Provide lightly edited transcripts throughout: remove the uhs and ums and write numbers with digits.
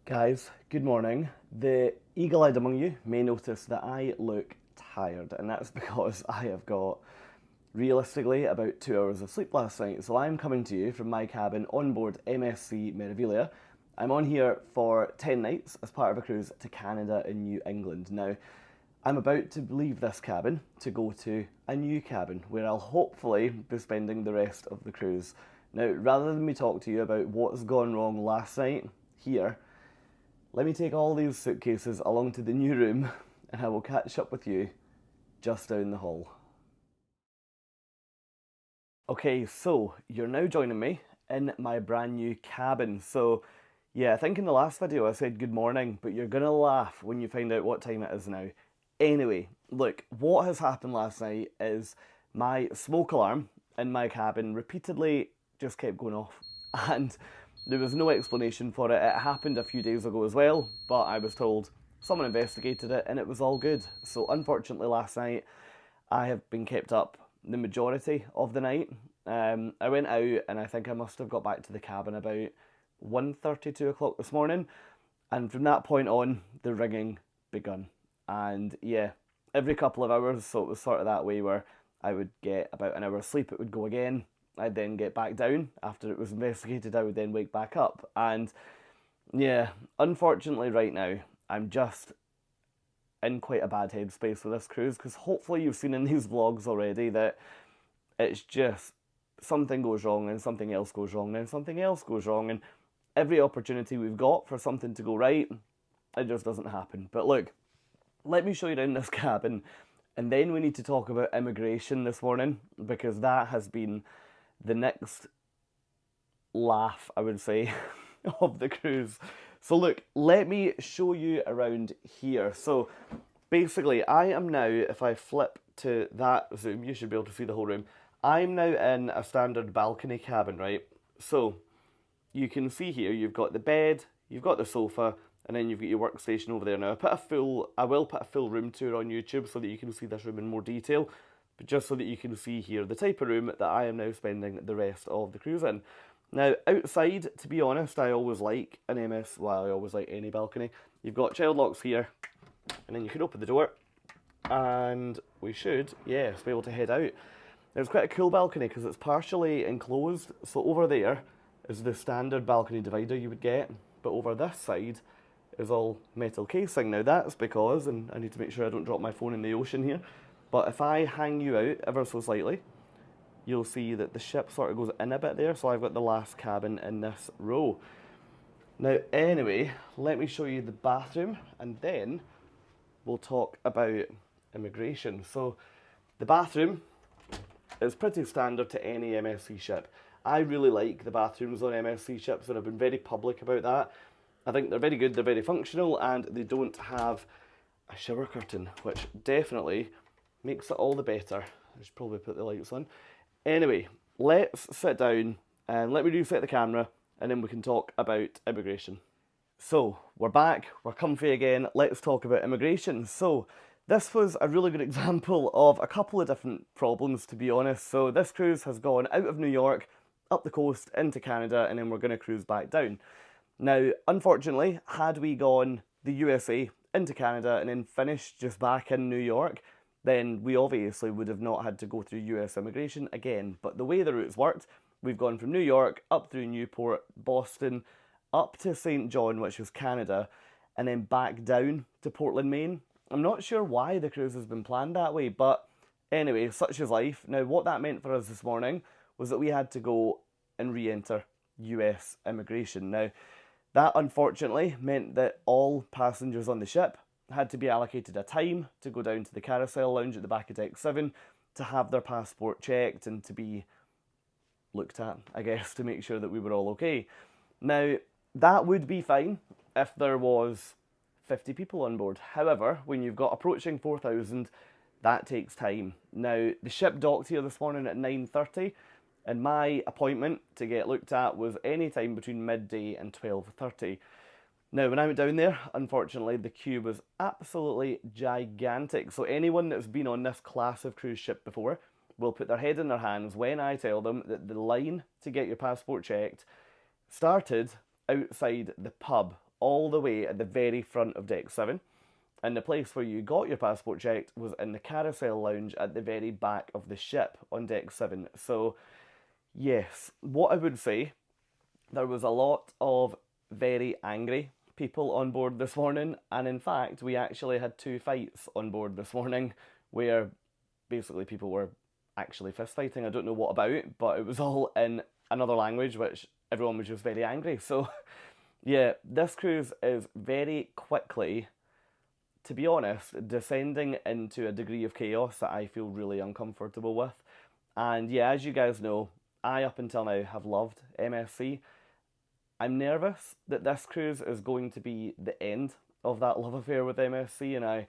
Guys, good morning. The eagle-eyed among you may notice that I look tired, and that's because I have got realistically about 2 hours of sleep last night. So I'm coming to you from my cabin on board MSC Meraviglia. I'm on here for 10 nights as part of a cruise to Canada and New England. Now, I'm about to leave this cabin to go to a new cabin where I'll hopefully be spending the rest of the cruise. Now, rather than me talk to you about what's gone wrong last night here, let me take all these suitcases along to the new room and I will catch up with you just down the hall. Okay, so you're now joining me in my brand new cabin. So, yeah, I think in the last video I said good morning, but you're gonna laugh when you find out what time it is now. Anyway, look, what has happened last night is my smoke alarm in my cabin repeatedly just kept going off. And there was no explanation for it. It happened a few days ago as well, but I was told someone investigated it and it was all good. So unfortunately last night I have been kept up the majority of the night. I went out and I think I must have got back to the cabin about 1:30, 2 o'clock this morning. And from that point on, the ringing begun. And yeah, every couple of hours, so it was sort of that way where I would get about an hour's sleep, it would go again. I'd then get back down. After it was investigated, I would then wake back up. And yeah, unfortunately right now, I'm just in quite a bad headspace with this cruise because hopefully you've seen in these vlogs already that it's just something goes wrong and something else goes wrong and something else goes wrong, and every opportunity we've got for something to go right, it just doesn't happen. But look, let me show you around this cabin, and then we need to talk about immigration this morning because that has been the next laugh, I would say, of the cruise. So look, let me show you around here. So basically, I am now, if I flip to that zoom, you should be able to see the whole room. I'm now in a standard balcony cabin, right? So you can see here, you've got the bed, you've got the sofa, and then you've got your workstation over there. Now I will put a full room tour on YouTube so that you can see this room in more detail, but just so that you can see here the type of room that I am now spending the rest of the cruise in. Now, outside, to be honest, I always like an I always like any balcony. You've got child locks here, and then you can open the door, and we should, yes, be able to head out. Now, it's quite a cool balcony because it's partially enclosed, so over there is the standard balcony divider you would get, but over this side is all metal casing. Now, that's because, and I need to make sure I don't drop my phone in the ocean here, but if I hang you out ever so slightly, you'll see that the ship sort of goes in a bit there, so I've got the last cabin in this row. Now, anyway, let me show you the bathroom, and then we'll talk about immigration. So, the bathroom is pretty standard to any MSC ship. I really like the bathrooms on MSC ships, and I've been very public about that. I think they're very good, they're very functional, and they don't have a shower curtain, which definitely makes it all the better. I should probably put the lights on. Anyway, let's sit down and let me reset the camera, and then we can talk about immigration. So, we're back, we're comfy again, let's talk about immigration. So, this was a really good example of a couple of different problems, to be honest. So, this cruise has gone out of New York, up the coast, into Canada, and then we're going to cruise back down. Now, unfortunately, had we gone the USA into Canada and then finished just back in New York, then we obviously would have not had to go through US immigration again. But the way the routes worked, we've gone from New York up through Newport, Boston, up to St. John, which was Canada, and then back down to Portland, Maine. I'm not sure why the cruise has been planned that way, but anyway, such is life. Now, what that meant for us this morning was that we had to go and re-enter US immigration. Now, that unfortunately meant that all passengers on the ship had to be allocated a time to go down to the carousel lounge at the back of Deck 7 to have their passport checked and to be looked at, I guess, to make sure that we were all okay. Now, that would be fine if there was 50 people on board. However, when you've got approaching 4,000, that takes time. Now, the ship docked here this morning at 9:30, and my appointment to get looked at was any time between midday and 12:30. Now, when I went down there, unfortunately, the queue was absolutely gigantic. So anyone that's been on this class of cruise ship before will put their head in their hands when I tell them that the line to get your passport checked started outside the pub all the way at the very front of Deck 7. And the place where you got your passport checked was in the carousel lounge at the very back of the ship on Deck 7. So, yes, what I would say, there was a lot of very angry people on board this morning. And in fact, we actually had 2 fights on board this morning where basically people were actually fist fighting. I don't know what about, but it was all in another language, which everyone was just very angry. So, yeah, this cruise is very quickly, to be honest, descending into a degree of chaos that I feel really uncomfortable with. And yeah, as you guys know, I up until now have loved MSC. I'm nervous that this cruise is going to be the end of that love affair with MSC, and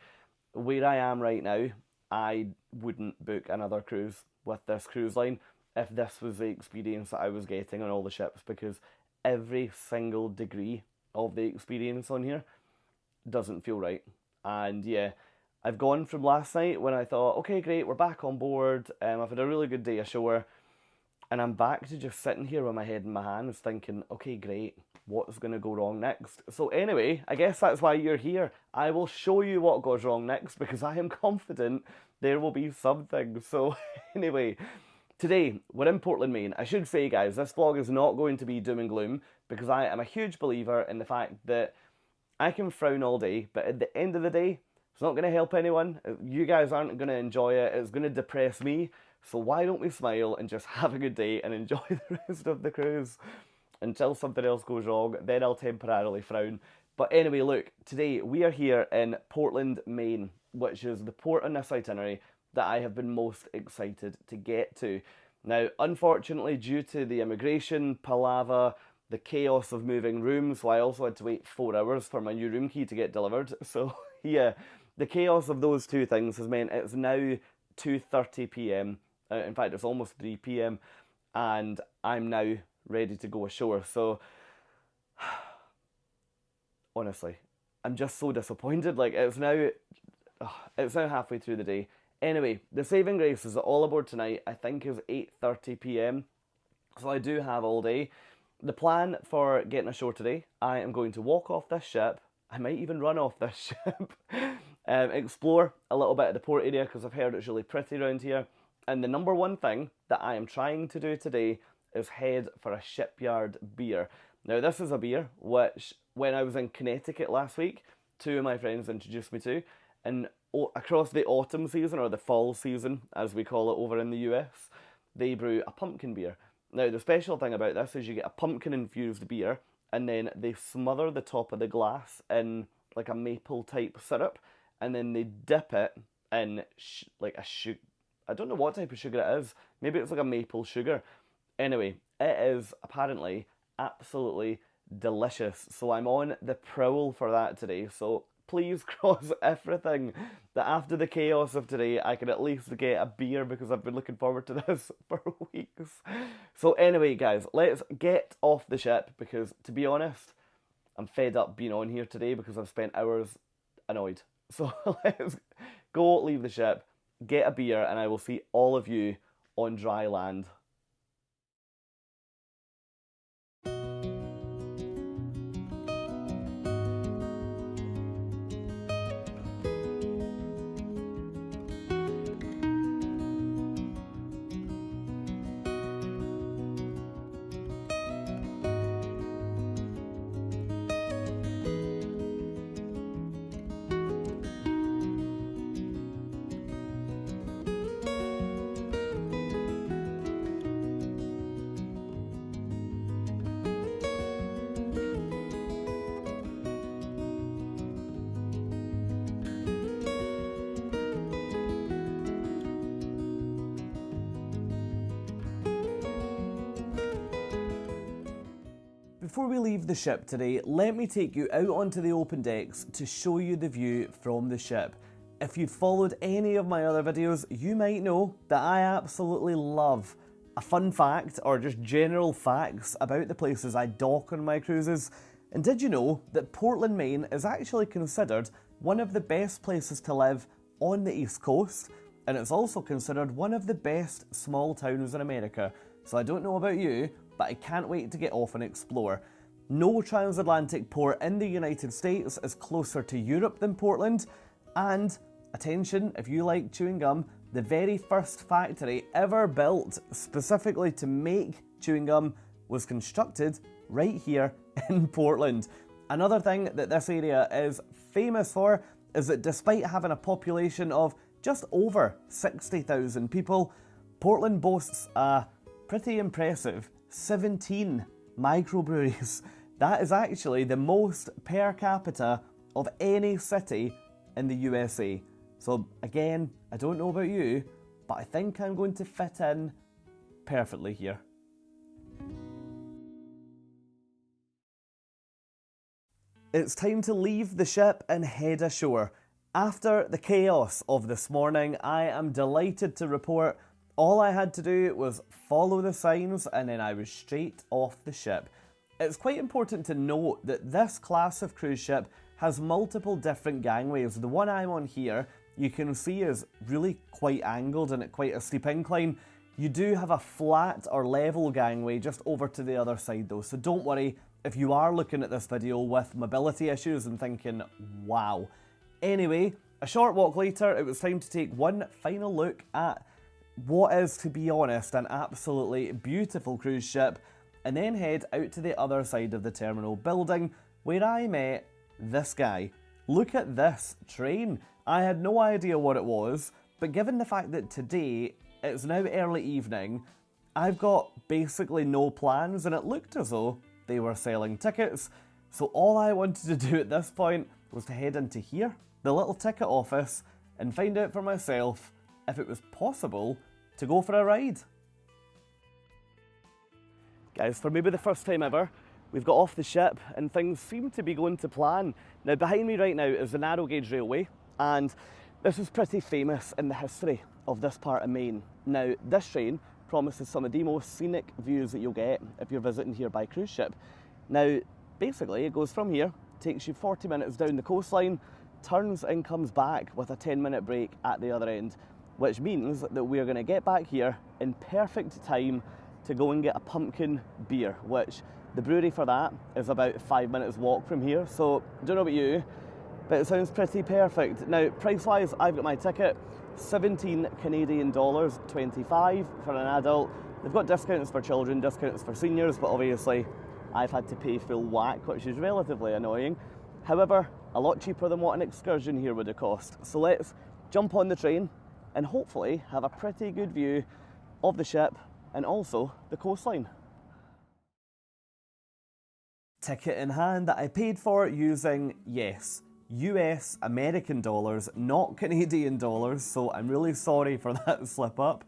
where I am right now, I wouldn't book another cruise with this cruise line if this was the experience that I was getting on all the ships, because every single degree of the experience on here doesn't feel right. And yeah, I've gone from last night when I thought, okay, great, we're back on board, I've had a really good day ashore, and I'm back to just sitting here with my head in my hands thinking, okay, great, what's going to go wrong next? So anyway, I guess that's why you're here. I will show you what goes wrong next, because I am confident there will be something. So anyway, today we're in Portland, Maine. I should say, guys, this vlog is not going to be doom and gloom, because I am a huge believer in the fact that I can frown all day, but at the end of the day, it's not going to help anyone. You guys aren't going to enjoy it. It's going to depress me. So why don't we smile and just have a good day and enjoy the rest of the cruise until something else goes wrong, then I'll temporarily frown. But anyway, look, today we are here in Portland, Maine, which is the port on this itinerary that I have been most excited to get to. Now, unfortunately, due to the immigration palaver, the chaos of moving rooms, so I also had to wait 4 hours for my new room key to get delivered. So yeah, the chaos of those two things has meant it's now 2:30 p.m. In fact, it's almost 3 p.m. and I'm now ready to go ashore. So honestly, I'm just so disappointed. Like, it's now halfway through the day. Anyway, the saving grace is that all aboard tonight, I think, is 8:30 p.m. So I do have all day. The plan for getting ashore today, I am going to walk off this ship. I might even run off this ship. Explore a little bit of the port area, because I've heard it's really pretty around here. And the number one thing that I am trying to do today is head for a Shipyard Beer. Now, this is a beer which, when I was in Connecticut last week, 2 of my friends introduced me to. And across the autumn season, or the fall season, as we call it over in the US, they brew a pumpkin beer. Now, the special thing about this is you get a pumpkin-infused beer, and then they smother the top of the glass in like a maple-type syrup, and then they dip it in like a sugar. I don't know what type of sugar it is. Maybe it's like a maple sugar. Anyway, it is apparently absolutely delicious. So I'm on the prowl for that today. So please cross everything that after the chaos of today, I can at least get a beer, because I've been looking forward to this for weeks. So anyway, guys, let's get off the ship, because to be honest, I'm fed up being on here today because I've spent hours annoyed. So let's go leave the ship, get a beer, and I will see all of you on dry land. Before we leave the ship today, let me take you out onto the open decks to show you the view from the ship. If you've followed any of my other videos, you might know that I absolutely love a fun fact, or just general facts about the places I dock on my cruises. And did you know that Portland, Maine is actually considered one of the best places to live on the East Coast? And it's also considered one of the best small towns in America. So I don't know about you, but I can't wait to get off and explore. No transatlantic port in the United States is closer to Europe than Portland, and, attention if you like chewing gum, the very first factory ever built specifically to make chewing gum was constructed right here in Portland. Another thing that this area is famous for is that despite having a population of just over 60,000 people, Portland boasts a pretty impressive 17 microbreweries. That is actually the most per capita of any city in the USA. So again, I don't know about you, but I think I'm going to fit in perfectly here. It's time to leave the ship and head ashore. After the chaos of this morning, I am delighted to report all I had to do was follow the signs and then I was straight off the ship. It's quite important to note that this class of cruise ship has multiple different gangways. The one I'm on here, you can see is really quite angled and at quite a steep incline. You do have a flat or level gangway just over to the other side though, so don't worry if you are looking at this video with mobility issues and thinking, wow. Anyway, a short walk later, it was time to take one final look at what is, to be honest, an absolutely beautiful cruise ship, and then head out to the other side of the terminal building where I met this guy. Look at this train. I had no idea what it was, but given the fact that today it's now early evening, I've got basically no plans and it looked as though they were selling tickets. So all I wanted to do at this point was to head into here, the little ticket office, and find out for myself if it was possible to go for a ride. Guys, for maybe the first time ever, we've got off the ship and things seem to be going to plan. Now behind me right now is the Narrow Gauge Railway, and this is pretty famous in the history of this part of Maine. Now this train promises some of the most scenic views that you'll get if you're visiting here by cruise ship. Now basically it goes from here, takes you 40 minutes down the coastline, turns and comes back with a 10-minute break at the other end, which means that we're going to get back here in perfect time to go and get a pumpkin beer, which the brewery for that is about 5 minutes walk from here. So I don't know about you, but it sounds pretty perfect. Now price wise, I've got my ticket, 17 Canadian dollars, 25 for an adult. They've got discounts for children, discounts for seniors, but obviously I've had to pay full whack, which is relatively annoying. However, a lot cheaper than what an excursion here would have cost. So let's jump on the train and hopefully have a pretty good view of the ship and also the coastline. Ticket in hand that I paid for using, yes, US American dollars, not Canadian dollars, so I'm really sorry for that slip up.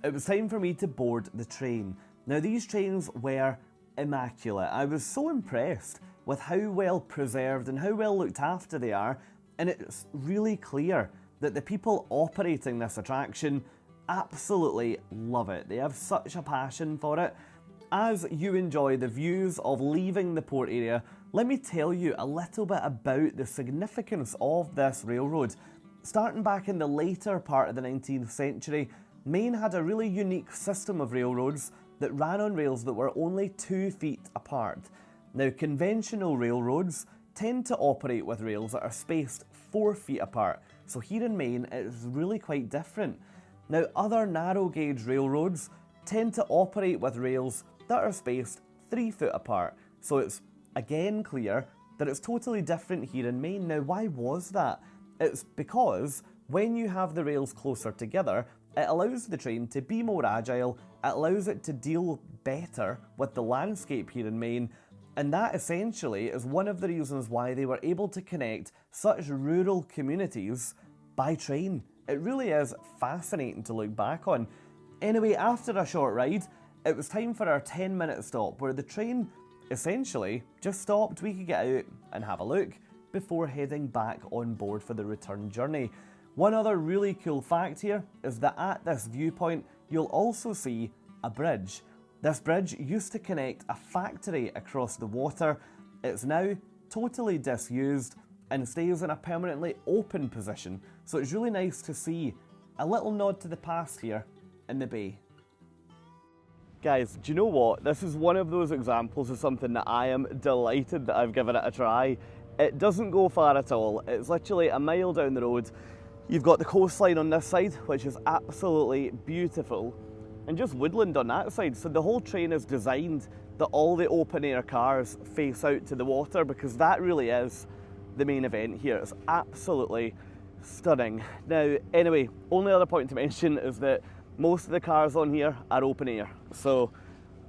It was time for me to board the train. Now these trains were immaculate. I was so impressed with how well preserved and how well looked after they are, and it's really clear that the people operating this attraction absolutely love it. They have such a passion for it. As you enjoy the views of leaving the port area, let me tell you a little bit about the significance of this railroad. Starting back in the later part of the 19th century, Maine had a really unique system of railroads that ran on rails that were only 2 feet apart. Now, conventional railroads tend to operate with rails that are spaced 4 feet apart, so here in Maine it's really quite different. Now, other narrow gauge railroads tend to operate with rails that are spaced 3 foot apart, so it's again clear that it's totally different here in Maine. Now, why was that? It's because when you have the rails closer together, it allows the train to be more agile, it allows it to deal better with the landscape here in Maine, and that essentially is one of the reasons why they were able to connect such rural communities by train. It really is fascinating to look back on. Anyway, after a short ride, it was time for our 10-minute stop where the train essentially just stopped. We could get out and have a look before heading back on board for the return journey. One other really cool fact here is that at this viewpoint, you'll also see a bridge. This bridge used to connect a factory across the water. It's now totally disused and stays in a permanently open position. So it's really nice to see a little nod to the past here in the bay. Guys, do you know what? This is one of those examples of something that I am delighted that I've given it a try. It doesn't go far at all. It's literally a mile down the road. You've got the coastline on this side, which is absolutely beautiful, and just woodland on that side. So the whole train is designed that all the open air cars face out to the water, because that really is the main event here. It's absolutely stunning. Now, anyway, only other point to mention is that most of the cars on here are open air. So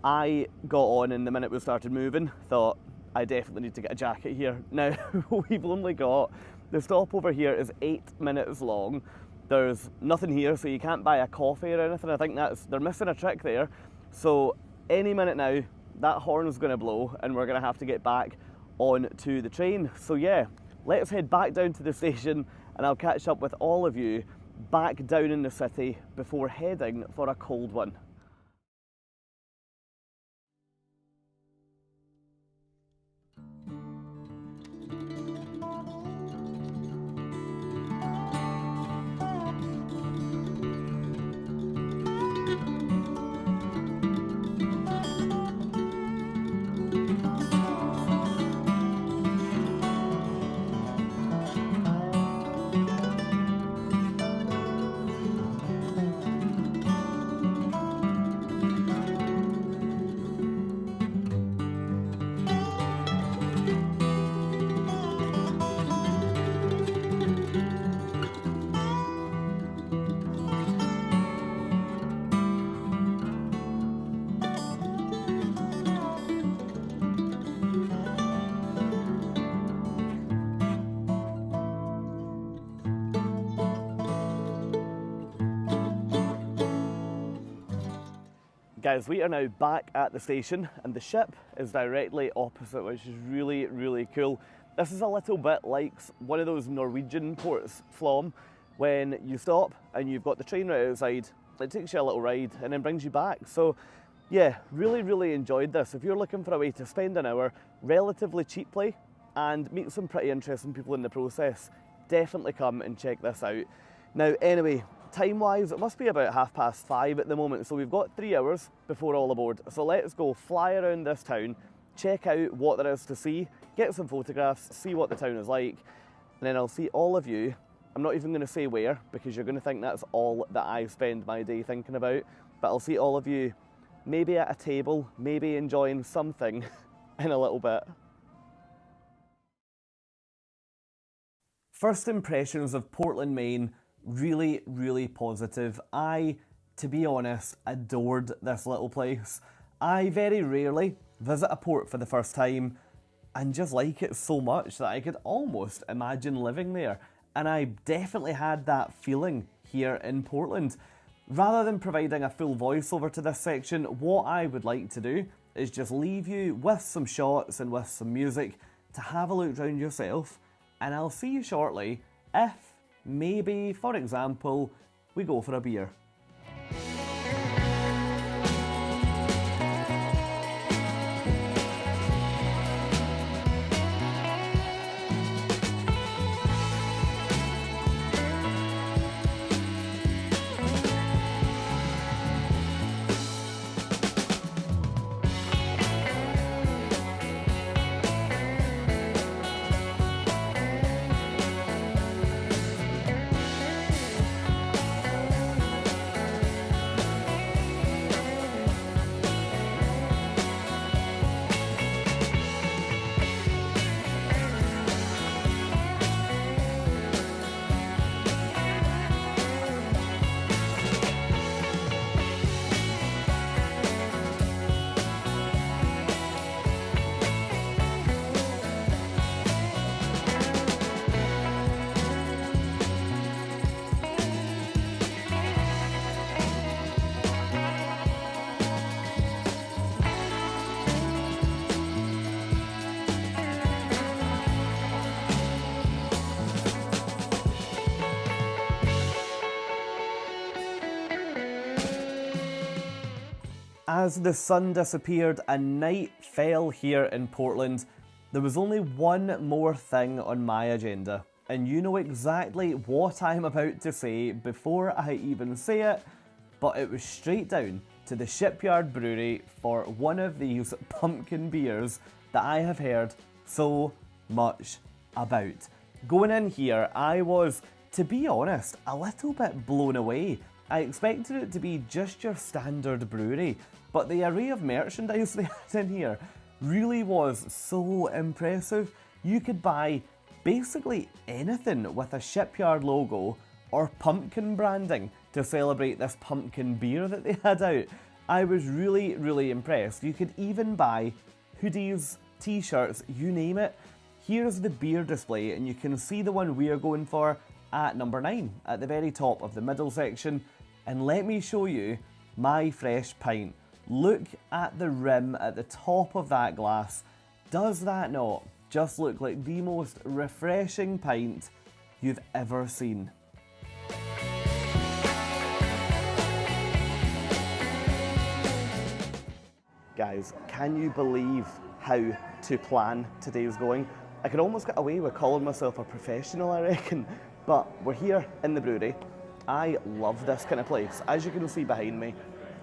I got on, and the minute we started moving, thought I definitely need to get a jacket here. Now, we've only got, the stop over here is 8 minutes long. There's nothing here, so you can't buy a coffee or anything. I think they're missing a trick there. So any minute now, that horn's gonna blow and we're gonna have to get back on to the train. So yeah, let's head back down to the station and I'll catch up with all of you back down in the city before heading for a cold one. Guys, we are now back at the station and the ship is directly opposite, which is really, really cool. This is a little bit like one of those Norwegian ports, Flom, when you stop and you've got the train right outside, it takes you a little ride and then brings you back. So yeah, really, really enjoyed this. If you're looking for a way to spend an hour relatively cheaply and meet some pretty interesting people in the process, definitely come and check this out. Now anyway, time-wise, it must be about 5:30 at the moment, so we've got 3 hours before all aboard. So let's go fly around this town, check out what there is to see, get some photographs, see what the town is like, and then I'll see all of you. I'm not even going to say where, because you're going to think that's all that I spend my day thinking about, but I'll see all of you maybe at a table, maybe enjoying something in a little bit. First impressions of Portland, Maine, really, really positive. I, to be honest, adored this little place. I very rarely visit a port for the first time and just like it so much that I could almost imagine living there. And I definitely had that feeling here in Portland. Rather than providing a full voiceover to this section, what I would like to do is just leave you with some shots and with some music to have a look around yourself, and I'll see you shortly if maybe, for example, we go for a beer. As the sun disappeared and night fell here in Portland, there was only one more thing on my agenda. And you know exactly what I'm about to say before I even say it, but it was straight down to the Shipyard Brewery for one of these pumpkin beers that I have heard so much about. Going in here, I was, to be honest, a little bit blown away. I expected it to be just your standard brewery, but the array of merchandise they had in here really was so impressive. You could buy basically anything with a Shipyard logo or pumpkin branding to celebrate this pumpkin beer that they had out. I was really, really impressed. You could even buy hoodies, t-shirts, you name it. Here's the beer display, and you can see the one we're going for at number 9, at the very top of the middle section. And let me show you my fresh pint. Look at the rim at the top of that glass. Does that not just look like the most refreshing pint you've ever seen? Guys, can you believe how to plan today's going? I could almost get away with calling myself a professional, I reckon. But we're here in the brewery. I love this kind of place. As you can see behind me,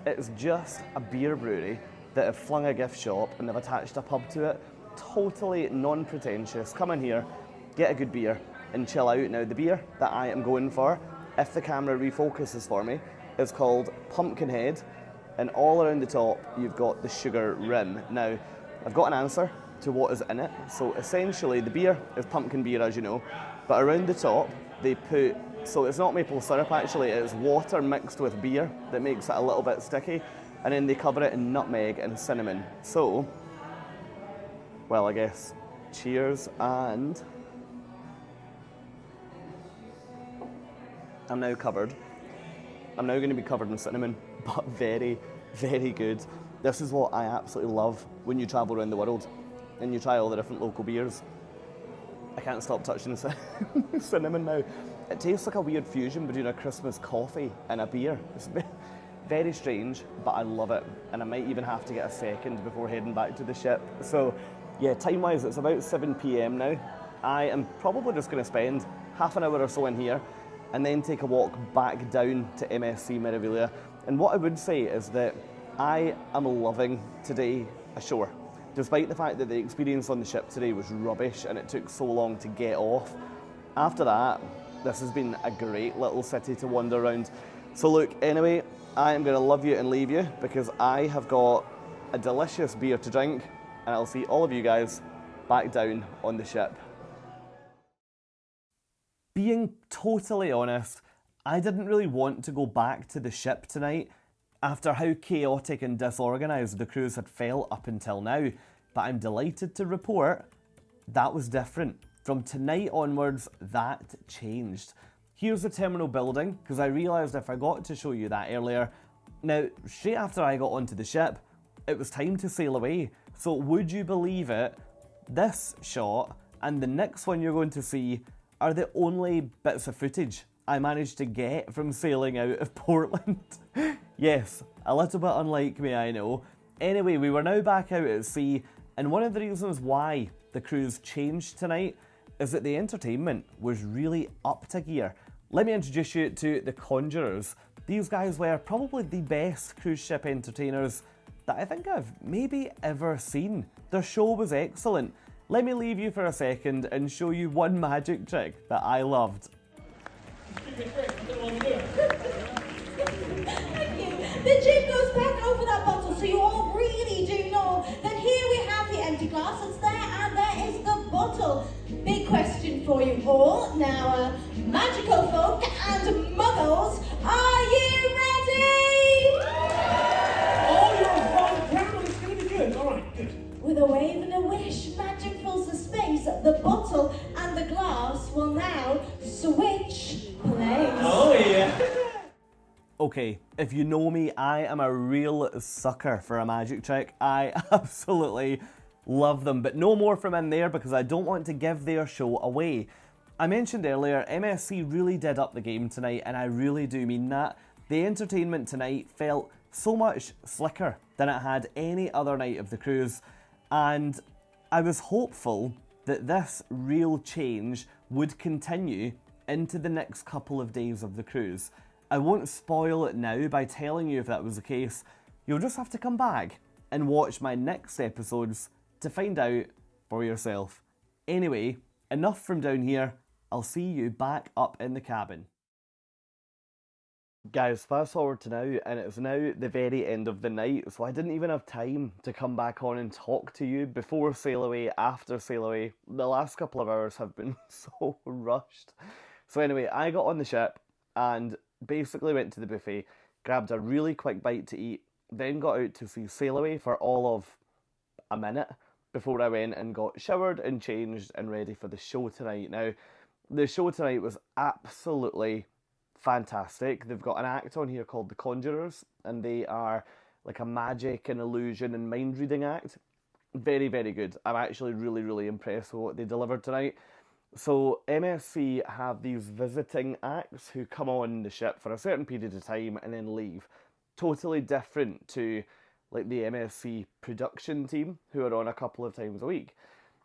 it's just a beer brewery that have flung a gift shop and they've attached a pub to it. Totally non-pretentious. Come in here, get a good beer and chill out. Now the beer that I am going for, if the camera refocuses for me, is called Pumpkinhead, and all around the top you've got the sugar rim. Now I've got an answer to what is in it. So essentially the beer is pumpkin beer, as you know, but around the top they put, so it's not maple syrup actually, it's water mixed with beer that makes it a little bit sticky, and then they cover it in nutmeg and cinnamon. So, well, I guess cheers, and I'm now covered. I'm now going to be covered in cinnamon, but very, very good. This is what I absolutely love when you travel around the world and you try all the different local beers. I can't stop touching the cinnamon now. It tastes like a weird fusion between a Christmas coffee and a beer. It's very strange, but I love it. And I might even have to get a second before heading back to the ship. So yeah, time-wise, it's about 7 p.m. now. I am probably just going to spend half an hour or so in here and then take a walk back down to MSC Meraviglia. And what I would say is that I am loving today ashore. Despite the fact that the experience on the ship today was rubbish and it took so long to get off, after that, this has been a great little city to wander around. So look, anyway, I am going to love you and leave you because I have got a delicious beer to drink, and I'll see all of you guys back down on the ship. Being totally honest, I didn't really want to go back to the ship tonight after how chaotic and disorganised the cruise had felt up until now, but I'm delighted to report that was different. From tonight onwards, that changed. Here's the terminal building, because I realised I forgot to show you that earlier. Now, straight after I got onto the ship, it was time to sail away. So would you believe it, this shot and the next one you're going to see are the only bits of footage I managed to get from sailing out of Portland. Yes, a little bit unlike me, I know. Anyway, we were now back out at sea, and one of the reasons why the cruise changed tonight is that the entertainment was really up to gear. Let me introduce you to the Conjurors. These guys were probably the best cruise ship entertainers that I think I've maybe ever seen. Their show was excellent. Let me leave you for a second and show you one magic trick that I loved. Thank you. The jig goes back over that bottle, so you all really do know that here we have the empty glass that's there, and there is the bottle. Big question for you all. Now, magical folk and muggles, are you ready? Oh, you're fine, Cameron. It's going to be good. All right, good. With a wave and a wish, magic fills the space. The bottle and the glass will now switch place. Oh, yeah. Okay, if you know me, I am a real sucker for a magic trick. I absolutely love them, but no more from in there because I don't want to give their show away. I mentioned earlier, MSC really did up the game tonight, and I really do mean that. The entertainment tonight felt so much slicker than it had any other night of the cruise, and I was hopeful that this real change would continue into the next couple of days of the cruise. I won't spoil it now by telling you if that was the case, You'll just have to come back and watch my next episodes to find out for yourself. Anyway, enough from down here. I'll see you back up in the cabin. Guys, fast forward to now, and it's now the very end of the night, so I didn't even have time to come back on and talk to you before sail away, after sail away. The last couple of hours have been so rushed. So anyway, I got on the ship and basically went to the buffet, grabbed a really quick bite to eat, then got out to see sail away for all of a minute before I went and got showered and changed and ready for the show tonight. Now, the show tonight was absolutely fantastic. They've got an act on here called the Conjurors, and they are like a magic and illusion and mind reading act. Very, very good. I'm actually really, really impressed with what they delivered tonight. So MSC have these visiting acts who come on the ship for a certain period of time and then leave. Totally different to like the MSC production team who are on a couple of times a week.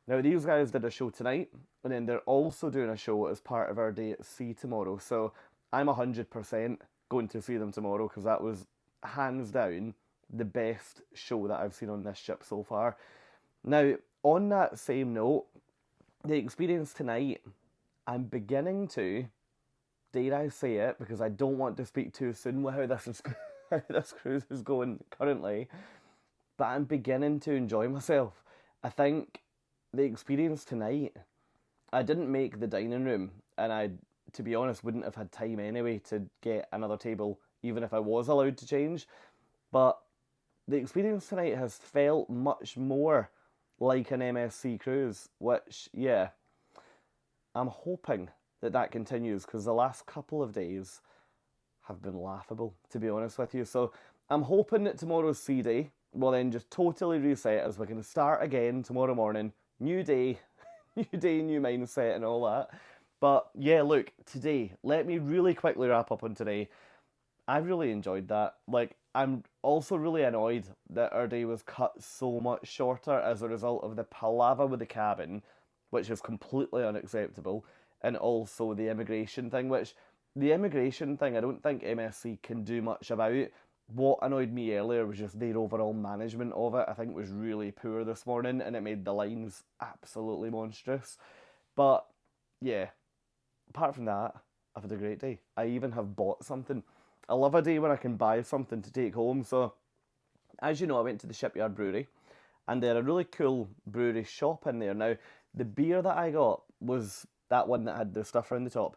Now these guys did a show tonight, and then they're also doing a show as part of our day at sea tomorrow. So I'm 100% going to see them tomorrow, because that was hands down the best show that I've seen on this ship so far. Now, on that same note, the experience tonight, I'm beginning to, dare I say it, because I don't want to speak too soon with how this cruise is going currently, but I'm beginning to enjoy myself. I think the experience tonight, I didn't make the dining room, and I, to be honest, wouldn't have had time anyway to get another table, even if I was allowed to change. But the experience tonight has felt much more like an MSC cruise, which, yeah, I'm hoping that that continues, because the last couple of days have been laughable, to be honest with you. So I'm hoping that tomorrow's sea day will then just totally reset as we can start again tomorrow morning. New day, new mindset and all that. But yeah, look, today, let me really quickly wrap up on today. I really enjoyed that. Like, I'm also really annoyed that our day was cut so much shorter as a result of the palaver with the cabin, which is completely unacceptable, and also the immigration thing, which the immigration thing I don't think MSC can do much about. What annoyed me earlier was just their overall management of it. I think was really poor this morning, and it made the lines absolutely monstrous. But yeah, apart from that, I've had a great day. I even have bought something. I love a day when I can buy something to take home. So, as you know, I went to the Shipyard Brewery, and they're a really cool brewery shop in there. Now, the beer that I got was that one that had the stuff around the top.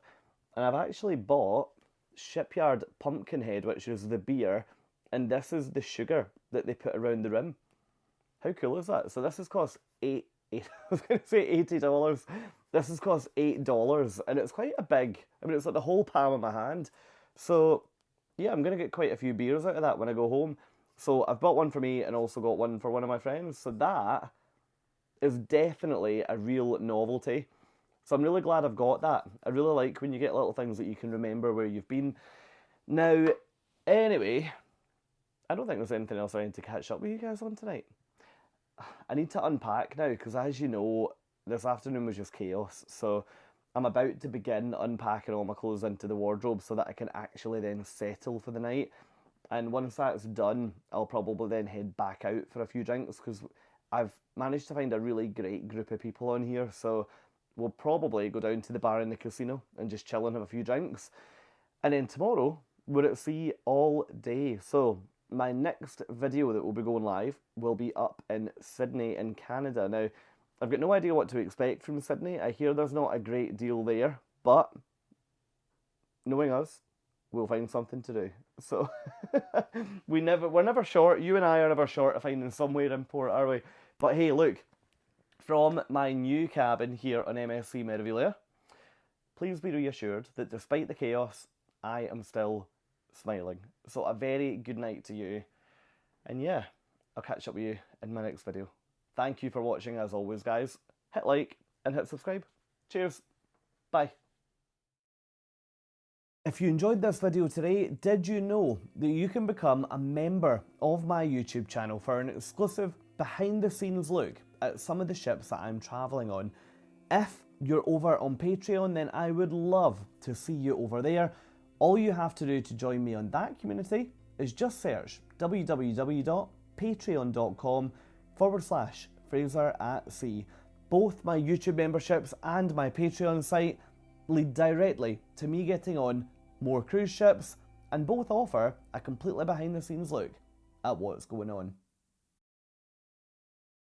And I've actually bought Shipyard Pumpkinhead, which is the beer, and this is the sugar that they put around the rim. How cool is that? So this has cost I was going to say $80. This has cost $8, and it's quite a big, I mean, it's like the whole palm of my hand. So, yeah, I'm going to get quite a few beers out of that when I go home. So I've bought one for me and also got one for one of my friends. So that is definitely a real novelty. So I'm really glad I've got that. I really like when you get little things that you can remember where you've been. Now, anyway, I don't think there's anything else I need to catch up with you guys on tonight. I need to unpack now, because as you know, this afternoon was just chaos. So I'm about to begin unpacking all my clothes into the wardrobe so that I can actually then settle for the night. And once that's done, I'll probably then head back out for a few drinks, because I've managed to find a really great group of people on here. So we'll probably go down to the bar in the casino and just chill and have a few drinks. And then tomorrow, we're at sea all day. So my next video that will be going live will be up in Sydney in Canada. Now, I've got no idea what to expect from Sydney. I hear there's not a great deal there, but knowing us, we'll find something to do. So we're never short. You and I are never short of finding somewhere in port, are we? But hey, look, from my new cabin here on MSC Meraviglia, please be reassured that despite the chaos, I am still smiling. So a very good night to you. And yeah, I'll catch up with you in my next video. Thank you for watching as always, guys. Hit like and hit subscribe. Cheers. Bye. If you enjoyed this video today, did you know that you can become a member of my YouTube channel for an exclusive behind the scenes look at some of the ships that I'm travelling on? If you're over on Patreon, then I would love to see you over there. All you have to do to join me on that community is just search www.patreon.com/Fraser at Sea. Both my YouTube memberships and my Patreon site lead directly to me getting on more cruise ships, and both offer a completely behind the scenes look at what's going on.